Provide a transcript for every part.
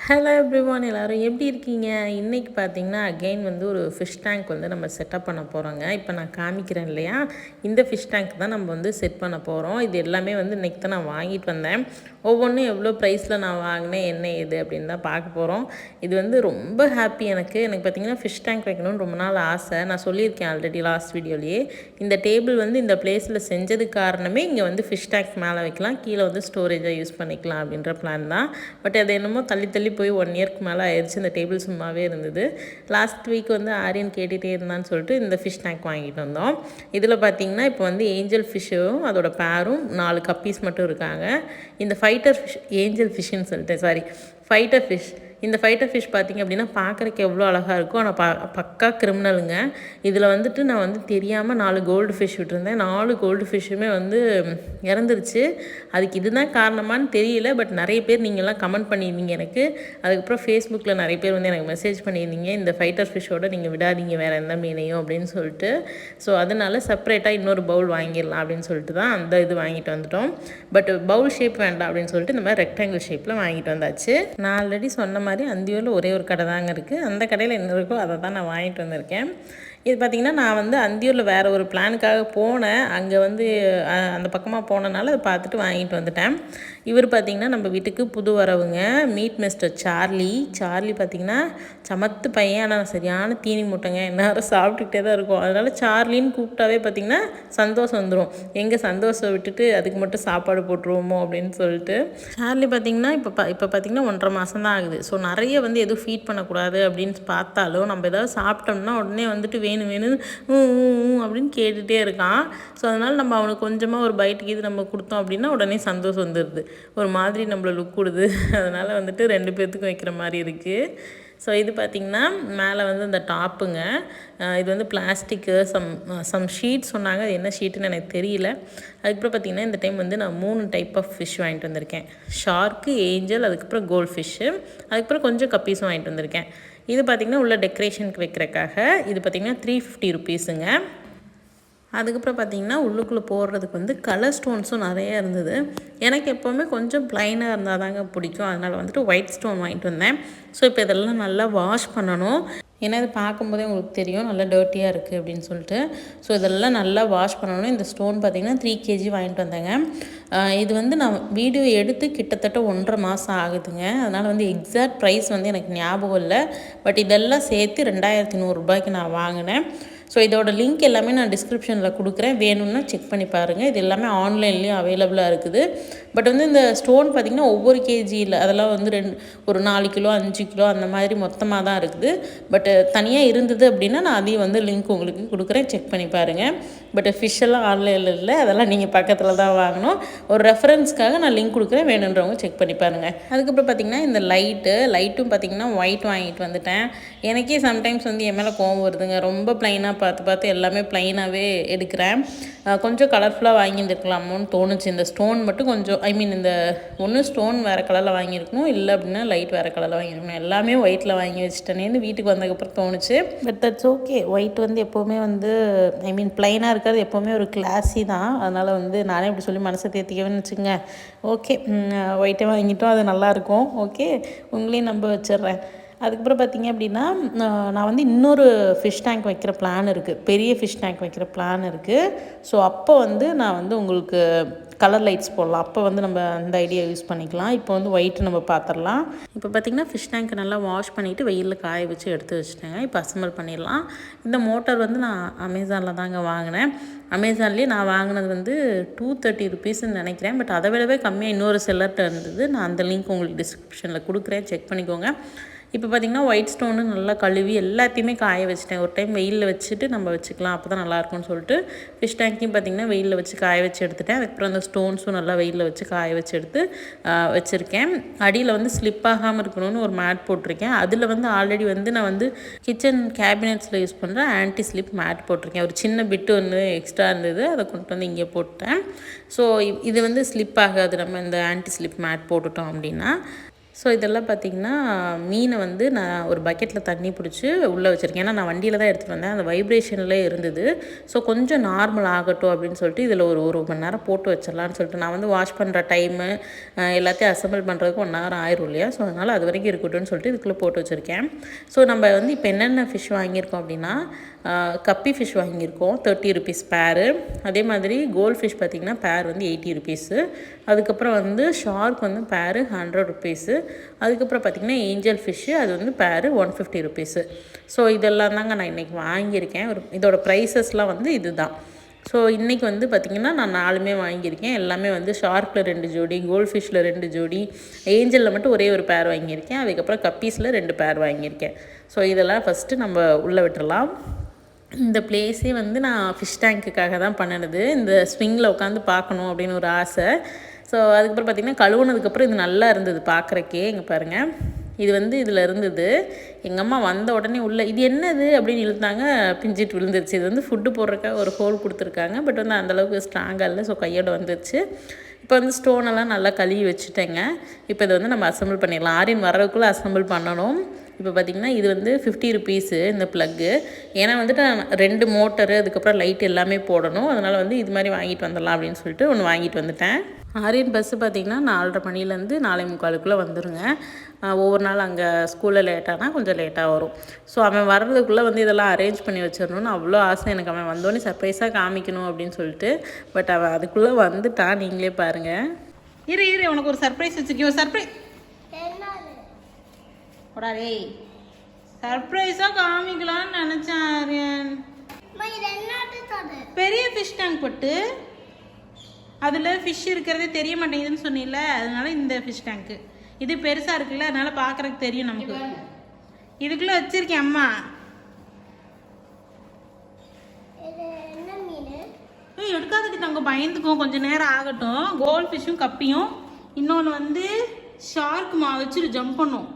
Hello everyone, எல்லோரும் எப்படி இருக்கீங்க? இன்றைக்கி பார்த்தீங்கன்னா அகெயின் வந்து ஒரு ஃபிஷ் டேங்க் வந்து நம்ம செட்டப் பண்ண போகிறோங்க. இப்போ நான் காமிக்கிறேன் இல்லையா, இந்த ஃபிஷ் டேங்க் தான் நம்ம வந்து செட் பண்ண போகிறோம். இது எல்லாமே வந்து இன்றைக்கி தான் நான் வாங்கிட்டு வந்தேன். ஒவ்வொன்றும் எவ்வளோ ப்ரைஸில் நான் வாங்கினேன், என்ன ஏது அப்படின்னு தான் பார்க்க போகிறோம். இது வந்து ரொம்ப ஹாப்பி எனக்கு பார்த்திங்கன்னா ஃபிஷ் டேங்க் வைக்கணும்னு ரொம்ப நாள் ஆசை. நான் சொல்லியிருக்கேன் ஆல்ரெடி லாஸ்ட் வீடியோலேயே. இந்த டேபிள் வந்து இந்த பிளேஸில் செஞ்சதுக்கு காரணமே இங்கே வந்து ஃபிஷ் டேங்க் மேலே வைக்கலாம், கீழே வந்து ஸ்டோரேஜாக யூஸ் பண்ணிக்கலாம் அப்படின்ற பிளான் தான். பட் அது என்னமோ தள்ளி போய் 1 இயர்க்கு மேலே ஆயிடுச்சு. இந்த டேபிள் சும்மாவே இருந்தது. லாஸ்ட் வீக் வந்து ஆரியன் கேட்டுகிட்டே இருந்தான்னு சொல்லிட்டு இந்த ஃபிஷ் டேங்க் வாங்கிட்டு வந்தோம். இதில் பார்த்திங்கன்னா இப்போ வந்து ஏஞ்சல் ஃபிஷ்ஷும் அதோட பேரும் 4 கப்பீஸ் மட்டும் இருக்காங்க. இந்த ஃபைட்டர் ஃபிஷ், ஏஞ்சல் ஃபிஷ்ஷுன்னு சொல்லிட்டேன், சாரி, ஃபைட்டர் ஃபிஷ். இந்த ஃபைட்டர் ஃபிஷ் பார்த்திங்க அப்படின்னா பார்க்குறக்கு எவ்வளோ அழகாக இருக்கும். ஆனால் பக்கா கிரிமினலுங்க. இதில் வந்துட்டு நான் வந்து தெரியாமல் 4 கோல்டு ஃபிஷ் விட்டுருந்தேன். 4 கோல்டு ஃபிஷ்ஷுமே வந்து இறந்துருச்சு. அதுக்கு இதுதான் காரணமானு தெரியல. பட் நிறைய பேர் நீங்கள்லாம் கமெண்ட் பண்ணியிருந்தீங்க எனக்கு. அதுக்கப்புறம் ஃபேஸ்புக்கில் நிறைய பேர் வந்து எனக்கு மெசேஜ் பண்ணியிருந்தீங்க, இந்த ஃபைட்டர் ஃபிஷ்ஷோடு நீங்கள் விடாதீங்க வேறு எந்த மீனையும் அப்படின்னு சொல்லிட்டு. ஸோ அதனால் செப்பரேட்டாக இன்னொரு பவுல் வாங்கிடலாம் அப்படின்னு சொல்லிட்டு தான் அந்த இது வாங்கிட்டு வந்துட்டோம். பட் பவுல் ஷேப் வேண்டாம் அப்படின்னு சொல்லிட்டு இந்த மாதிரி ரெக்டாங்கிள் ஷேப்பில் வாங்கிட்டு வந்தாச்சு. நான் ஆல்ரெடி சொன்ன மாதிரி அந்தியூரில் ஒரே ஒரு கடை தாங்க இருக்குது. அந்த கடையில் என்ன இருக்கோ அதை தான் நான் வாங்கிட்டு வந்திருக்கேன். இது பார்த்திங்கன்னா நான் வந்து அந்தியூரில் வேறு ஒரு பிளானுக்காக போனேன். அங்கே வந்து அந்த பக்கமாக போனனால அதை பார்த்துட்டு வாங்கிட்டு வந்துட்டேன். இவர் பார்த்திங்கன்னா நம்ம வீட்டுக்கு புது வரவுங்க, மீட் மிஸ்டர் சார்லி பார்த்திங்கன்னா சமத்து பையன். ஆனால் சரியான தீனி மூட்டைங்க, எல்லாரும் சாப்பிட்டுக்கிட்டே தான் இருக்கும். அதனால் சார்லின்னு கூப்பிட்டாவே பார்த்திங்கன்னா சந்தோஷம் வந்துடும். எங்கே சந்தோஷம் விட்டுட்டு அதுக்கு மட்டும் சாப்பாடு போட்டுருவோமோ அப்படின்னு சொல்லிட்டு. சார்லி பார்த்திங்கன்னா இப்போ பார்த்திங்கன்னா 1.5 மாதம் தான் ஆகுது. ஸோ நிறைய வந்து எதுவும் ஃபீட் பண்ணக்கூடாது அப்படின்னு பார்த்தாலும் நம்ம ஏதாவது சாப்பிட்டோம்னா உடனே வந்துட்டு வேணும் அப்படின்னு கேட்டுகிட்டே இருக்கான். ஸோ அதனால் நம்ம அவனுக்கு கொஞ்சமாக ஒரு பைட்டுக்கு இது நம்ம கொடுத்தோம் அப்படின்னா உடனே சந்தோஷம் வந்துடுது. ஒரு மாதிரி நம்மளை லுக் கொடுது. அதனால் வந்துட்டு 2 பேர்த்துக்கும் வைக்கிற மாதிரி இருக்குது. ஸோ இது பார்த்திங்கன்னா மேலே வந்து இந்த டாப்புங்க. இது வந்து பிளாஸ்டிக்கு சம் ஷீட் சொன்னாங்க. அது என்ன ஷீட்டுன்னு எனக்கு தெரியல. அதுக்கப்புறம் பார்த்திங்கன்னா இந்த டைம் வந்து நான் 3 டைப் ஆஃப் ஃபிஷ் வாங்கிட்டு வந்திருக்கேன். ஷார்க்கு, ஏஞ்சல், அதுக்கப்புறம் கோல்ட் ஃபிஷ்ஷு, அதுக்கப்புறம் கொஞ்சம் கப்பீஸும் வாங்கிட்டு வந்திருக்கேன். இது பார்த்திங்கன்னா உள்ள டெக்கரேஷனுக்கு வைக்கிறக்காக. இது பார்த்திங்கன்னா 350 ருபீஸுங்க. அதுக்கப்புறம் பார்த்திங்கன்னா உள்ளுக்குள்ளே போடுறதுக்கு வந்து கலர் ஸ்டோன்ஸும் நிறையா இருந்தது. எனக்கு எப்போவுமே கொஞ்சம் ப்ளைனாக இருந்தால் தாங்க பிடிக்கும். அதனால் வந்துட்டு ஒயிட் ஸ்டோன் வாங்கிட்டு வந்தேன். ஸோ இப்போ இதெல்லாம் நல்லா வாஷ் பண்ணணும். ஏன்னா இது பார்க்கும்போதே உங்களுக்கு தெரியும் நல்லா டர்ட்டியாக இருக்குது அப்படின்னு சொல்லிட்டு. ஸோ இதெல்லாம் நல்லா வாஷ் பண்ணணும். இந்த ஸ்டோன் பார்த்திங்கன்னா 3 kg வாங்கிட்டு வந்தேங்க. இது வந்து நான் வீடியோ எடுத்து கிட்டத்தட்ட 1.5 மாதம் ஆகுதுங்க. அதனால் வந்து எக்ஸாக்ட் ப்ரைஸ் வந்து எனக்கு ஞாபகம் இல்லை. பட் இதெல்லாம் சேர்த்து 2100 ரூபாய்க்கு நான் வாங்கினேன். ஸோ இதோட லிங்க் எல்லாமே நான் டிஸ்கிரிப்ஷனில் கொடுக்குறேன், வேணும்னா செக் பண்ணி பாருங்கள். இது எல்லாமே ஆன்லைன்லேயும் அவைலபிளாக இருக்குது. பட் வந்து இந்த ஸ்டோன் பார்த்திங்கன்னா ஒவ்வொரு கேஜியில் அதெல்லாம் வந்து ஒரு 4 கிலோ 5 கிலோ அந்த மாதிரி மொத்தமாக தான் இருக்குது. பட் தனியாக இருந்தது அப்படின்னா நான் அதையும் வந்து லிங்க் உங்களுக்கு கொடுக்குறேன், செக் பண்ணி பாருங்கள். பட் ஃபிஷ்ஷெல்லாம் ஆன்லைனில் இல்லை, அதெல்லாம் நீங்கள் பக்கத்தில் தான் வாங்கணும். ஒரு ரெஃபரன்ஸ்க்காக நான் லிங்க் கொடுக்குறேன், வேணுன்றவங்க செக் பண்ணி பாருங்கள். அதுக்கப்புறம் பார்த்திங்கன்னா இந்த லைட்டும் பார்த்திங்கன்னா ஒயிட் வாங்கிட்டு வந்துட்டேன். எனக்கே சம்டைம்ஸ் வந்து என் மேலே கோவம் வருதுங்க. ரொம்ப ப்ளைனாக பார்த்து எல்லாமே ப்ளைனாகவே எடுக்கிறேன். கொஞ்சம் கலர்ஃபுல்லாக வாங்கியிருந்துருக்கலாமோன்னு தோணுச்சு. இந்த ஸ்டோன் மட்டும் கொஞ்சம் இந்த ஒன்று ஸ்டோன் வேறு கலரில் வாங்கியிருக்கணும், இல்லை அப்படின்னா லைட் வேறு கலரில் வாங்கியிருக்கணும். எல்லாமே ஒயிட்டில் வாங்கி வச்சுட்டேனேன்னு வீட்டுக்கு வந்ததுக்கப்புறம் தோணுச்சு. But that's okay. ஒயிட் வந்து எப்போவுமே வந்து ப்ளைனாக இருக்கிறது எப்போவுமே ஒரு கிளாஸி தான். அதனால் வந்து நானே இப்படி சொல்லி மனசை தேர்த்திக்கவேன்னு வச்சுங்க. ஓகே, ஒயிட்டே வாங்கிட்டோம், அது நல்லாயிருக்கும். ஓகே, உங்களையும் நம்ப வச்சிடுறேன். அதுக்கப்புறம் பார்த்திங்க அப்படின்னா நான் வந்து இன்னொரு ஃபிஷ் டேங்க் வைக்கிற பிளான் இருக்குது, பெரிய ஃபிஷ் டேங்க் வைக்கிற பிளான் இருக்குது. ஸோ அப்போ வந்து நான் வந்து உங்களுக்கு கலர் லைட்ஸ் போடலாம். அப்போ வந்து நம்ம அந்த ஐடியா யூஸ் பண்ணிக்கலாம். இப்போ வந்து ஒயிட்டு நம்ம பார்த்துடலாம். இப்போ பார்த்திங்கன்னா ஃபிஷ் டேங்க்கை நல்லா வாஷ் பண்ணிவிட்டு வெயிலில் காய வச்சு எடுத்து வச்சுட்டேங்க. இப்போ அசம்பிள் பண்ணிடலாம். இந்த மோட்டார் வந்து நான் அமேசானில் தாங்க வாங்கினேன். அமேசான்லேயே நான் வாங்கினது வந்து 230 ருபீஸ்ன்னு நினைக்கிறேன். பட் அதை விடவே கம்மியாக இன்னொரு செல்லர்கிட்ட இருந்தது. நான் அந்த லிங்க் உங்களுக்கு டிஸ்கிரிப்ஷனில் கொடுக்குறேன், செக் பண்ணிக்கோங்க. இப்போ பார்த்திங்கன்னா ஒயிட் ஸ்டோனு நல்லா கழுவி எல்லாத்தையுமே காய வச்சுட்டேன். ஒரு டைம் வெயிலில் வச்சுட்டு நம்ம வச்சுக்கலாம், அப்போ தான் நல்லாயிருக்கும்னு சொல்லிட்டு ஃபிஷ் டேங்க்கையும் பார்த்திங்கன்னா வெயிலில் வச்சு காய வச்சு எடுத்துட்டேன். அதுக்கப்புறம் அந்த ஸ்டோன்ஸும் நல்லா வெயிலில் வச்சு காய வச்சு எடுத்து வச்சுருக்கேன். அடியில் வந்து ஸ்லிப் ஆகாமல் இருக்கணும்னு ஒரு மேட் போட்டிருக்கேன். அதில் வந்து ஆல்ரெடி வந்து நான் வந்து கிச்சன் கேபினெட்ஸில் யூஸ் பண்ணுற ஆன்டி ஸ்லிப் மேட் போட்டிருக்கேன். ஒரு சின்ன பிட்டு ஒன்று எக்ஸ்ட்ரா இருந்தது, அதை கொண்டு வந்து இங்கே போட்டேன். ஸோ இது வந்து ஸ்லிப் ஆகாது நம்ம இந்த ஆன்டி ஸ்லிப் மேட் போட்டுட்டோம் அப்படின்னா. ஸோ இதெல்லாம் பார்த்திங்கன்னா மீனை வந்து நான் ஒரு பக்கெட்டில் தண்ணி பிடிச்சி உள்ளே வச்சுருக்கேன். ஏன்னா நான் வண்டியில் தான் எடுத்துகிட்டு வந்தேன். அந்த வைப்ரேஷன்லேயே இருந்தது. ஸோ கொஞ்சம் நார்மல் ஆகட்டும் அப்படின்னு சொல்லிட்டு இதில் ஒரு மணி நேரம் போட்டு வச்சிடலான்னு சொல்லிட்டு நான் வந்து வாஷ் பண்ணுற டைமு எல்லாத்தையும் அசம்பிள் பண்ணுறதுக்கு 1 hour ஆயிரும் இல்லையா. ஸோ அதனால் அது வரைக்கும் இருக்கட்டும்னு சொல்லிட்டு இதுக்குள்ளே போட்டு வச்சுருக்கேன். ஸோ நம்ம வந்து இப்போ என்னென்ன ஃபிஷ் வாங்கியிருக்கோம் அப்படின்னா கப்பி ஃபிஷ் வாங்கியிருக்கோம் 30 rupees பேரு. அதே மாதிரி கோல்ட் ஃபிஷ் பார்த்திங்கன்னா பேர் வந்து 80 rupees. அதுக்கப்புறம் வந்து ஷார்க் வந்து பேரு 100 rupees. அதுக்கப்புறம் பார்த்திங்கன்னா ஏஞ்சல் ஃபிஷ்ஷு அது வந்து பேரு 150 rupees. ஸோ இதெல்லாம் தாங்க நான் இன்றைக்கி வாங்கியிருக்கேன். இதோட ப்ரைஸஸ்லாம் வந்து இது தான். ஸோ இன்றைக்கி வந்து பார்த்திங்கன்னா நான் 4மே வாங்கியிருக்கேன். எல்லாமே வந்து ஷார்க்கில் 2 ஜோடி, கோல்ட் ஃபிஷ்ஷில் 2 ஜோடி, ஏஞ்சலில் மட்டும் ஒரே ஒரு பேர் வாங்கியிருக்கேன். அதுக்கப்புறம் கப்பீஸில் 2 பேர் வாங்கியிருக்கேன். ஸோ இதெல்லாம் ஃபஸ்ட்டு நம்ம உள்ளே விட்டுடலாம். இந்த பிளேஸே வந்து நான் ஃபிஷ் டேங்க்குக்காக தான் பண்ணினது. இந்த ஸ்விங்கில் உட்காந்து பார்க்கணும் அப்படின்னு ஒரு ஆசை. ஸோ அதுக்கப்புறம் பார்த்திங்கன்னா கழுவுனதுக்கப்புறம் இது நல்லா இருந்தது பார்க்குறக்கே. இங்கே பாருங்கள், இது வந்து இதில் இருந்தது. எங்கள் அம்மா வந்த உடனே உள்ளே இது என்னது அப்படின்னு இழுத்தாங்க, பிஞ்சிட்டு விழுந்துருச்சு. இது வந்து ஃபுட்டு போடுறக்காக ஒரு ஹோல் கொடுத்துருக்காங்க. பட் வந்து அந்தளவுக்கு ஸ்ட்ராங்காக இல்லை. ஸோ கையோடு வந்துருச்சு. இப்போ வந்து ஸ்டோனெல்லாம் நல்லா கழுவி வச்சுட்டேங்க. இப்போ இதை வந்து நம்ம அசம்பிள் பண்ணிடலாம். ஆரியன் வர்றதுக்குள்ளே அசம்பிள் பண்ணணும். இப்போ பார்த்திங்கன்னா இது வந்து 50 rupees இந்த ப்ளக்கு. ஏன்னா வந்துட்டு 2 மோட்டரு அதுக்கப்புறம் லைட் எல்லாமே போடணும். அதனால் வந்து இது மாதிரி வாங்கிட்டு வந்துடலாம் அப்படின்னு சொல்லிட்டு ஒன்று வாங்கிட்டு வந்துட்டேன். ஆரியன் பஸ்ஸு பார்த்திங்கன்னா 4:30 மணிலேருந்து 4:45 வந்துருங்க. ஒவ்வொரு நாள் அங்கே ஸ்கூலில் லேட்டானால் கொஞ்சம் லேட்டாக வரும். ஸோ அவன் வர்றதுக்குள்ளே வந்து இதெல்லாம் அரேஞ்ச் பண்ணி வச்சிடணும்னு அவ்வளோ ஆசை எனக்கு. அவன் வந்தோடனே சர்ப்ரைஸாக காமிக்கணும் அப்படின்னு சொல்லிட்டு. பட் அவன் அதுக்குள்ளே வந்துட்டான். நீங்களே பாருங்கள். இரு உனக்கு ஒரு சர்ப்ரைஸ் வச்சுருக்கேன். ஒரு சர்ப்ரைஸ் போடாரே, சர்ப்ரைஸாக காமிக்கலான்னு நினச்சேன் ஆரியன். பெரிய ஃபிஷ் டேங்க் போட்டு அதில் ஃபிஷ் இருக்கிறதே தெரிய மாட்டேங்குதுன்னு சொன்னீங்கள, அதனால இந்த ஃபிஷ் டேங்க்கு இது பெருசாக இருக்குல்ல, அதனால பார்க்குறதுக்கு தெரியும் நமக்கு. இதுக்குள்ளே வச்சுருக்கேன் அம்மா. எடுக்காதுக்கு தங்க பயந்துக்கும், கொஞ்சம் நேரம் ஆகட்டும். கோல்ட் ஃபிஷ்ஷும் கப்பியும், இன்னொன்று வந்து ஷார்க் வச்சுட்டு ஜம்ப் பண்ணும்.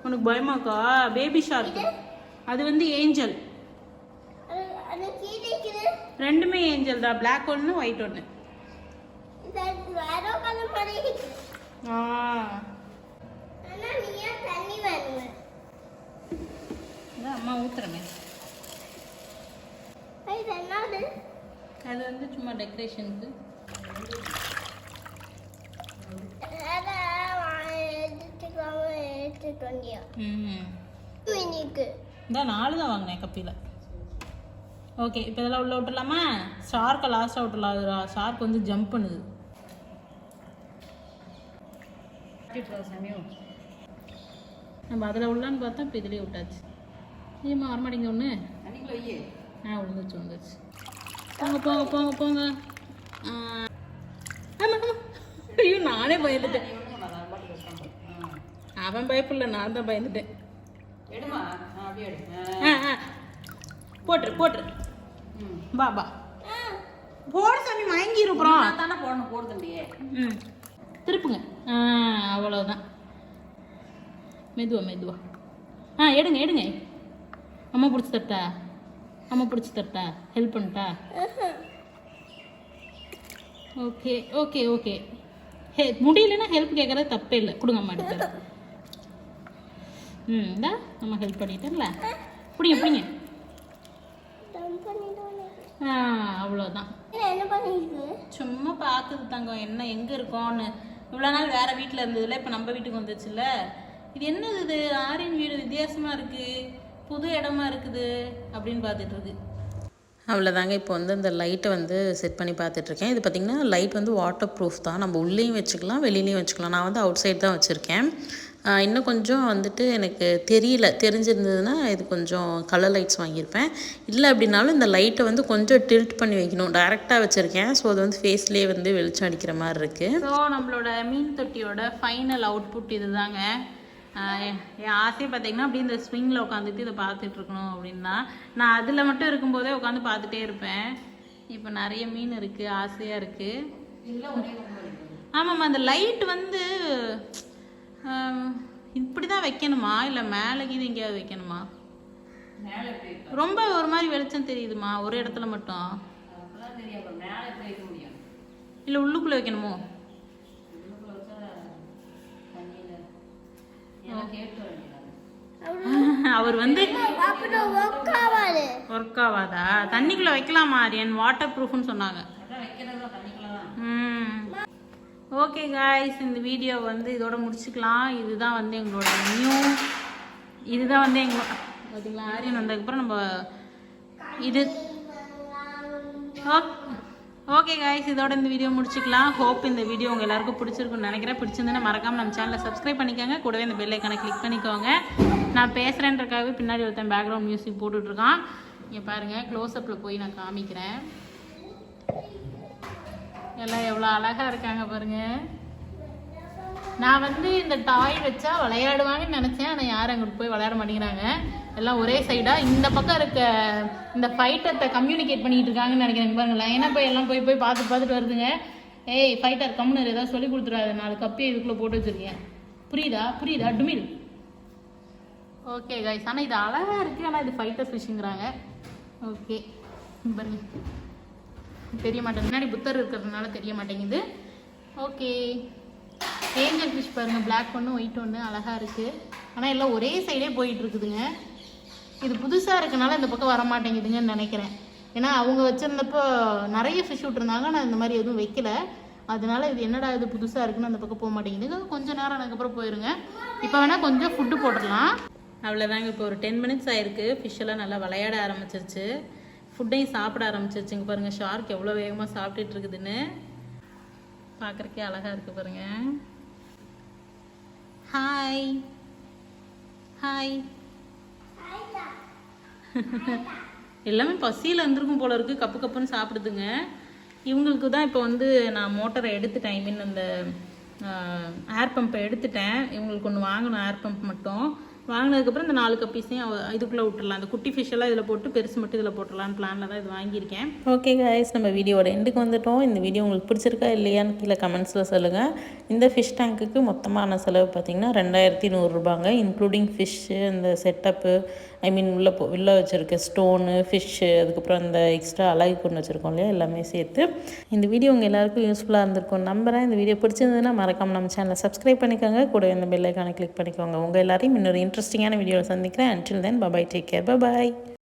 உனக்கு பயமாக்கா? பேபி ஷார்க் அது வந்து ஏஞ்சல். ரெண்டுமே ஏஞ்சல் தான். பிளாக் ஒன்று ஒயிட் ஒன்று. அம்மா ஊத்துறமே. அது வந்து சும்மா டெக்கரேஷனுக்கு. இந்த 4 தான் வாங்கினேன் கப்பியில். ஓகே, இப்போ இதெல்லாம் உள்ள விட்டுலாமா? ஷார்க்கை லாஸ்ட்டாக விட்டுலாம். ஷார்க் வந்து ஜம்ப் பண்ணுது. நம்ம அதில் உள்ளான்னு பார்த்தா இப்போ இதுலேயே விட்டாச்சு. ஏம்மா வரமாட்டேங்க ஒன்று. விழுந்துச்சு. போங்க போங்க போங்க போங்க. ஐயோ, நானே பயந்துட்டேன். அவன் பயப்படல, நான் தான் பயந்துட்டேன். போட்டுரு பா போட சாமி, வாங்கிருப்போம் தானே போடணும். போடு தம்பியே. திருப்புங்க. அவ்வளோதான். மெதுவா. எடுங்க. அம்மா பிடிச்சி தட்டா ஹெல்ப் பண்ணிட்டா? ஓகே. முடியலன்னா ஹெல்ப் கேட்குறது தப்பே இல்லை. கொடுங்க அம்மா எடுத்து. இந்தா நம்ம ஹெல்ப் பண்ணிட்டோம்ல. பிடிங்க. அவ்வளோதான். சும்மா பார்க்குது தங்கம் என்ன எங்கே இருக்கோன்னு. இவ்வளோ நாள் வேறு வீட்டில் இருந்ததில்ல, இப்போ நம்ம வீட்டுக்கு வந்துச்சுல்ல. இது என்னது இது? ஆரியன் வீடு வித்தியாசமாக இருக்குது, புது இடமா இருக்குது அப்படின்னு பார்த்துட்ருக்கு. அவ்வளோதாங்க. இப்போ வந்து இந்த லைட்டை வந்து செட் பண்ணி பார்த்துட்ருக்கேன். இது பார்த்திங்கன்னா லைட் வந்து வாட்டர் ப்ரூஃப் தான். நம்ம உள்ளேயும் வச்சுக்கலாம், வெளியிலையும் வச்சுக்கலாம். நான் வந்து அவுட் சைட் தான் வச்சுருக்கேன். இன்னும் கொஞ்சம் வந்துட்டு எனக்கு தெரிஞ்சிருந்ததுன்னா இது கொஞ்சம் கலர் லைட்ஸ் வாங்கியிருப்பேன். இல்லை அப்படின்னாலும் இந்த லைட்டை வந்து கொஞ்சம் டில்ட் பண்ணி வைக்கணும். டைரெக்டாக வச்சுருக்கேன். ஸோ அது வந்து ஃபேஸ்லேயே வந்து வெளிச்சம் அடிக்கிற மாதிரி இருக்குது. ஸோ நம்மளோட மீன் தொட்டியோட ஃபைனல் அவுட்புட் இது தாங்க. என் ஆசையை பார்த்தீங்கன்னா அப்படி இந்த ஸ்விங்கில் உட்காந்துட்டு இதை பார்த்துட்ருக்கணும் அப்படின்னா, நான் அதில் மட்டும் இருக்கும்போதே உட்காந்து பார்த்துட்டே இருப்பேன். இப்போ நிறைய மீன் இருக்குது, ஆசையாக இருக்குது. ஆமாம்மா, அந்த லைட் வந்து இப்படி தான் வைக்கணுமா, இல்லை மேலே கீது எங்கேயாவது வைக்கணுமா? ரொம்ப ஒரு மாதிரி வெளிச்சம் தெரியுதுமா ஒரு இடத்துல மட்டும். இல்லை உள்ளுக்குள்ளே வைக்கணுமோ? அவர் வந்து ஒர்க் ஆகாதா? தண்ணிக்குள்ளே வைக்கலாமா ஆரியன்? வாட்டர் ப்ரூஃப்னு சொன்னாங்க. ஓகே காய்ஸ், இந்த வீடியோ வந்து இதோட முடிச்சுக்கலாம். இதுதான் வந்து எங்களோட இதுதான் வந்து பார்த்தீங்களா, ஆரியன் வந்ததுக்கப்புறம் நம்ம இது. ஓகே காய்ஸ், இதோட இந்த வீடியோ முடிச்சுக்கலாம். ஹோப் இந்த வீடியோ உங்கள் எல்லாருக்கும் பிடிச்சிருக்குன்னு நினைக்கிறேன். பிடிச்சிருந்தேன்னா மறக்காமல் நம்ம சேனலை சப்ஸ்கிரைப் பண்ணிக்கோங்க. கூடவே இந்த பெல் ஐக்கானை கிளிக் பண்ணிக்கோங்க. நான் பேசுகிறேன்றக்காகவே பின்னாடி ஒருத்தன் பேக்ரவுண்ட் மியூசிக் போட்டுட்ருக்கான். இங்கே பாருங்கள், க்ளோஸ்அப்பில் போய் நான் காமிக்கிறேன். எல்லாம் எவ்வளோ அழகாக இருக்காங்க பாருங்கள். நான் வந்து இந்த டாய் வச்சா விளையாடுவாங்கன்னு நினச்சேன். ஆனால் யாரும் அங்கிட்டு போய் விளையாட மாட்டேங்கிறாங்க. எல்லாம் ஒரே சைடாக இந்த பக்கம் இருக்க இந்த ஃபைட்டத்தை கம்யூனிகேட் பண்ணிகிட்டு இருக்காங்கன்னு நினைக்கிறேன். பாருங்களேன், ஏன்னா போய் எல்லாம் போய் பார்த்துட்டு வருதுங்க. ஏய் ஃபைட்டர் கம்முனர், ஏதாவது சொல்லி கொடுத்துடாது. 4 கப்பியை இதுக்குள்ளே போட்டு வச்சுருக்கேன். புரியுதா டுமில். ஓகே கைஸ், ஆனால் இது அழகாக இருக்குது. ஆனால் இது ஃபைட்டர் ஃபிஷ்ஷுங்கிறாங்க. ஓகே பாருங்க, தெரிய மாட்டேங்குது. முன்னாடி புத்தர் இருக்கிறதுனால தெரிய மாட்டேங்குது. ஓகே, ஏஞ்சல் ஃபிஷ் பாருங்கள், பிளாக் ஒன்று ஒயிட் ஒன்று அழகாக இருக்குது. ஆனால் எல்லாம் ஒரே சைடே போயிட்டுருக்குதுங்க. இது புதுசாக இருக்கனால இந்த பக்கம் வர மாட்டேங்குதுங்கன்னு நினைக்கிறேன். ஏன்னா அவங்க வச்சுருந்தப்போ நிறைய ஃபிஷ் விட்டுருந்தாங்க. நான் இந்த மாதிரி எதுவும் வைக்கல. அதனால இது என்னடா இது புதுசாக இருக்குன்னு அந்த பக்கம் போக மாட்டேங்குது. கொஞ்சம் நேரம் அதுக்கப்புறம் போயிருங்க. இப்போ வேணால் கொஞ்சம் ஃபுட்டு போட்டுடலாம். அவ்வளோதாங்க. இப்போ ஒரு 10 மினிட்ஸ் ஆயிருக்கு. ஃபிஷ்ஷெல்லாம் நல்லா விளையாட ஆரம்பிச்சிருச்சு. ஃபுட்டையும் சாப்பிட ஆரம்பிச்சிருச்சுங்க. பாருங்கள், ஷார்க் எவ்வளோ வேகமாக சாப்பிட்டுட்டு இருக்குதுன்னு பார்க்குறக்கே அழகாக இருக்குது பாருங்கள். ஹாய் எல்லாமே பசியில் இருந்திருக்கும் போல இருக்குது. கப்பு கப்புன்னு சாப்பிடுதுங்க. இவங்களுக்கு தான் இப்போ வந்து நான் மோட்டரை எடுத்துட்டேன். ஐ மீன் அந்த ஏர் பம்பை எடுத்துட்டேன். இவங்களுக்கு ஒன்று வாங்கணும், ஏர் பம்ப் மட்டும். வாங்கினதுக்கப்புறம் இந்த 4 கப்பீஸையும் இதுக்குள்ளே விட்டுடலாம். அந்த குட்டி ஃபிஷ் எல்லாம் இதில் போட்டு பெருசு மட்டும் இதில் போட்டுடலான்னு பிளானில் தான் இது வாங்கியிருக்கேன். ஓகே காய்ஸ், நம்ம வீடியோட எண்டுக்கு வந்துட்டோம். இந்த வீடியோ உங்களுக்கு பிடிச்சிருக்கா இல்லையான்னு கீழே கமெண்ட்ஸில் சொல்லுங்கள். இந்த ஃபிஷ் டேங்க்குக்கு மொத்தமான செலவு பார்த்திங்கன்னா 2100 ரூபாங்க, இன்க்ளூடிங் ஃபிஷ்ஷு, இந்த செட்டப்பு, ஐ மீன் உள்ளே வச்சுருக்க ஸ்டோனு, ஃபிஷ்ஷு, அதுக்கப்புறம் இந்த எக்ஸ்ட்ரா அழகு கொண்டு வச்சுருக்கோம் இல்லையா, எல்லாமே சேர்த்து. இந்த வீடியோ உங்கள் எல்லாருக்கும் யூஸ்ஃபுல்லாக இருந்திருக்கும் நம்புகிறேன். இந்த வீடியோ பிடிச்சிருந்ததுன்னா மறக்காமல் நம்ம சேனலை சப்ஸ்கிரைப் பண்ணிக்கோங்க. கூட இந்த பெல் ஐக்கானை கிளிக் பண்ணிக்கோங்க. உங்கள் எல்லாரையும் இன்னொரு இன்ட்ரெஸ்டிங்கான வீடியோவில் சந்திக்கிறேன். Until then, bye bye, take care, bye bye.